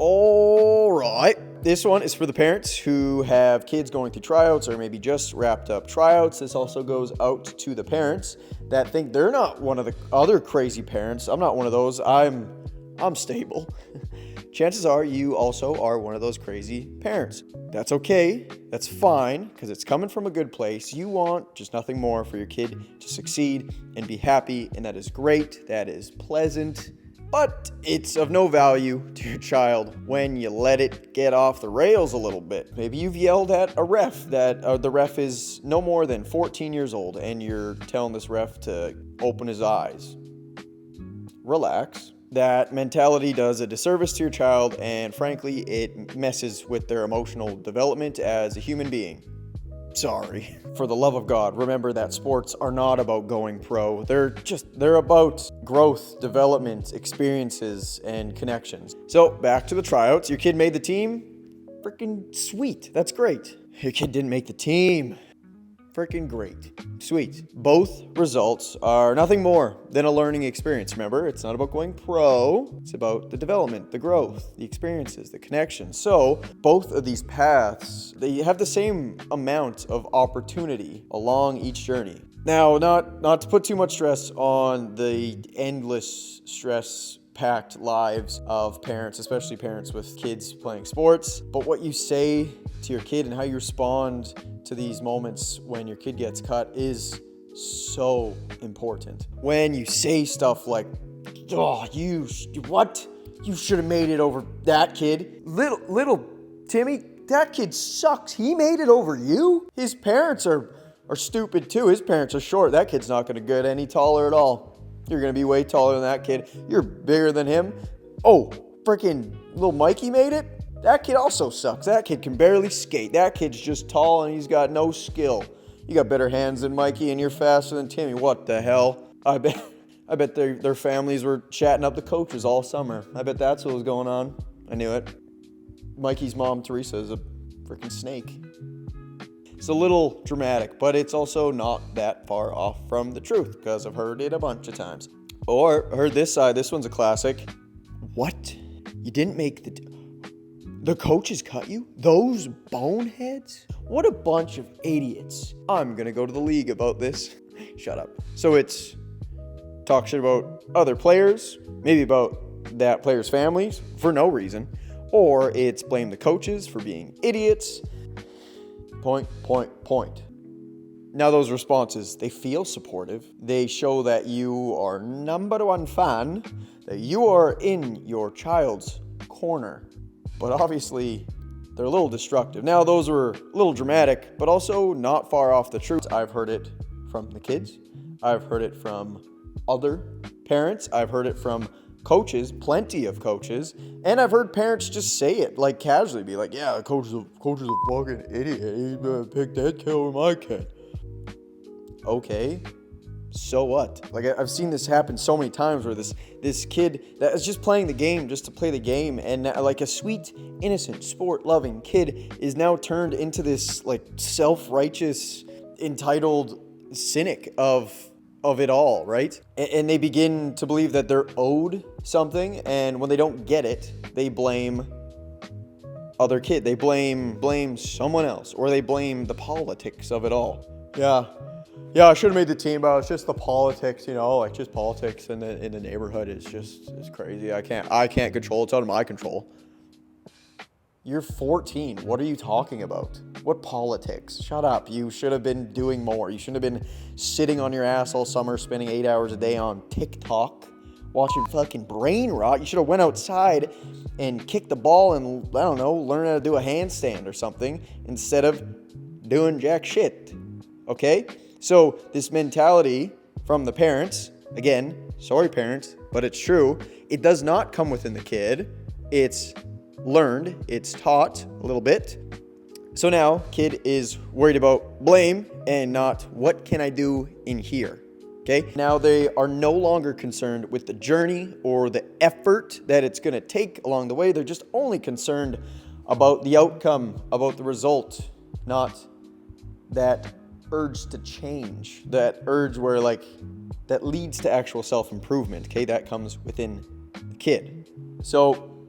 All right. This one is for the parents who have kids going through tryouts or maybe just wrapped up tryouts. This also goes out to the parents that think they're not one of the other crazy parents. I'm not one of those. I'm stable. Chances are you also are one of those crazy parents. That's okay. That's fine because it's coming from a good place. You want just nothing more for your kid to succeed and be happy, and that is great. That is pleasant. But it's of no value to your child when you let it get off the rails a little bit. Maybe you've yelled at a ref that the ref is no more than 14 years old and you're telling this ref to open his eyes. Relax. That mentality does a disservice to your child, and frankly, it messes with their emotional development as a human being. Sorry. For the love of God, remember that sports are not about going pro. They're about growth, development, experiences, and connections. So, back to the tryouts. Your kid made the team? Freaking sweet. That's great. Your kid didn't make the team. Freaking great. Sweet. Both results are nothing more than a learning experience. Remember, it's not about going pro. It's about the development, the growth, the experiences, the connections. So both of these paths, they have the same amount of opportunity along each journey. Now, not to put too much stress on the endless stress-packed lives of parents, especially parents with kids playing sports, but what you say to your kid and how you respond to these moments when your kid gets cut is so important. When you say stuff like, "Oh, you should have made it over that kid. Little Timmy, that kid sucks. He made it over you. His parents are stupid too. His parents are short. That kid's not going to get any taller at all. You're going to be way taller than that kid. You're bigger than him. Oh, freaking little Mikey made it. That kid also sucks. That kid can barely skate. That kid's just tall and he's got no skill. You got better hands than Mikey and you're faster than Timmy. What the hell?" I bet their families were chatting up the coaches all summer. I bet that's what was going on. I knew it. Mikey's mom, Teresa, is a freaking snake. It's a little dramatic, but it's also not that far off from the truth because I've heard it a bunch of times. Or heard this side. This one's a classic. What? You didn't make the coaches cut you? Those boneheads? What a bunch of idiots. I'm gonna go to the league about this. Shut up. So it's talk shit about other players, maybe about that player's families for no reason, or it's blame the coaches for being idiots. Point. Now those responses, they feel supportive. They show that you are number one fan, that you are in your child's corner. But obviously, they're a little destructive. Now, those were a little dramatic, but also not far off the truth. I've heard it from the kids. I've heard it from other parents. I've heard it from coaches, plenty of coaches. And I've heard parents just say it, like casually, be like, "Yeah, the coach is a fucking idiot. He's gonna pick that kid over my kid." Okay. So what? Like, I've seen this happen so many times where this kid that is just playing the game just to play the game, and like a sweet, innocent, sport-loving kid is now turned into this like self-righteous, entitled cynic of it all, right? And they begin to believe that they're owed something, and when they don't get it, they blame other kid. They blame someone else, or they blame the politics of it all. Yeah, I should have made the team, but it's just the politics, like just politics in the neighborhood is it's crazy. I can't control. It's out of my control. You're 14. What are you talking about? What politics? Shut up. You should have been doing more. You shouldn't have been sitting on your ass all summer, spending 8 hours a day on TikTok, watching fucking brain rot. You should have went outside and kicked the ball and, I don't know, learn how to do a handstand or something instead of doing jack shit. Okay? So this mentality from the parents, again, sorry parents, but it's true, it does not come within the kid. It's learned, it's taught a little bit. So now kid is worried about blame and not what can I do in here. Okay? Now they are no longer concerned with the journey or the effort that it's going to take along the way. They're just only concerned about the outcome, about the result, not that urge to change, that urge where that leads to actual self-improvement. Okay? That comes within the kid. So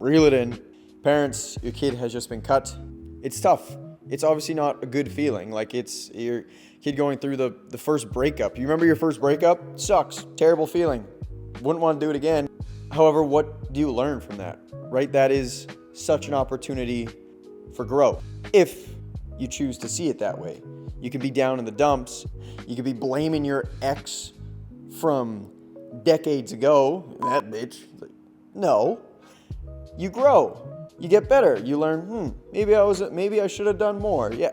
reel it in. Parents, your kid has just been cut. It's tough. It's obviously not a good feeling. Like, it's your kid going through the first breakup. You remember your first breakup? Sucks. Terrible feeling. Wouldn't want to do it again. However, what do you learn from that, right? That is such an opportunity for growth. If you choose to see it that way. You could be down in the dumps. You could be blaming your ex from decades ago. That bitch. No. You grow. You get better. You learn, maybe I should have done more. Yeah.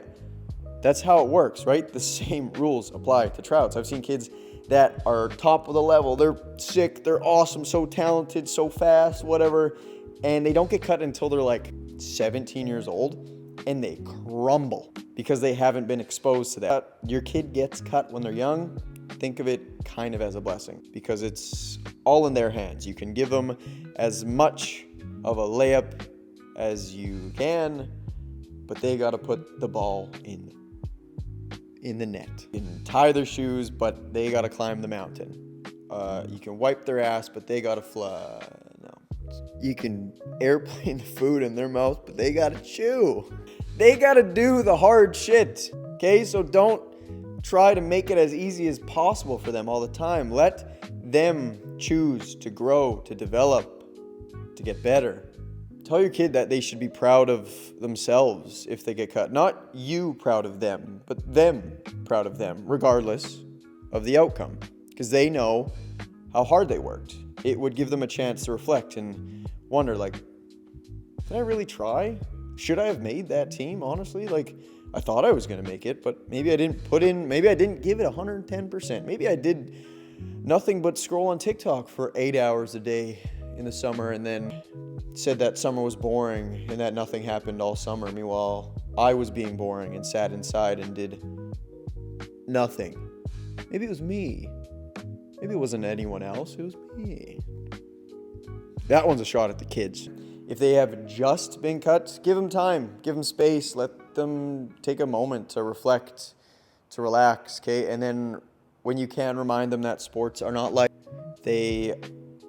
That's how it works, right? The same rules apply to Tryouts. I've seen kids that are top of the level. They're sick, they're awesome, so talented, so fast, whatever. And they don't get cut until they're like 17 years old, and they crumble because they haven't been exposed to that. Your kid gets cut when they're young. Think of it kind of as a blessing because it's all in their hands. You can give them as much of a layup as you can, but they got to put the ball in the net. You can tie their shoes, but they got to climb the mountain. You can wipe their ass, but they got to fly. No. You can airplane the food in their mouth, but they got to chew. They got to do the hard shit. Okay, so don't try to make it as easy as possible for them all the time. Let them choose to grow, to develop, to get better. Tell your kid that they should be proud of themselves if they get cut. Not you proud of them, but them proud of them, regardless of the outcome. Because they know how hard they worked. It would give them a chance to reflect and wonder, like, did I really try? Should I have made that team, honestly? Like, I thought I was going to make it, but maybe I didn't give it 110%. Maybe I did nothing but scroll on TikTok for 8 hours a day in the summer and then said that summer was boring and that nothing happened all summer. Meanwhile, I was being boring and sat inside and did nothing. Maybe it was me. Maybe it wasn't anyone else. It was me. That one's a shot at the kids. If they have just been cut, give them time, give them space, let them take a moment to reflect, to relax, okay? And then when you can, remind them that sports are not like they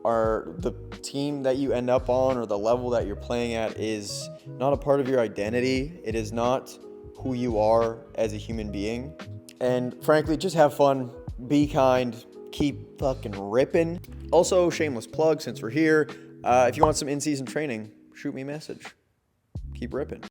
are. The team that you end up on or the level that you're playing at is not a part of your identity. It is not who you are as a human being. And frankly, just have fun, be kind, keep fucking ripping. Also, shameless plug since we're here. If you want some in-season training, shoot me a message. Keep ripping.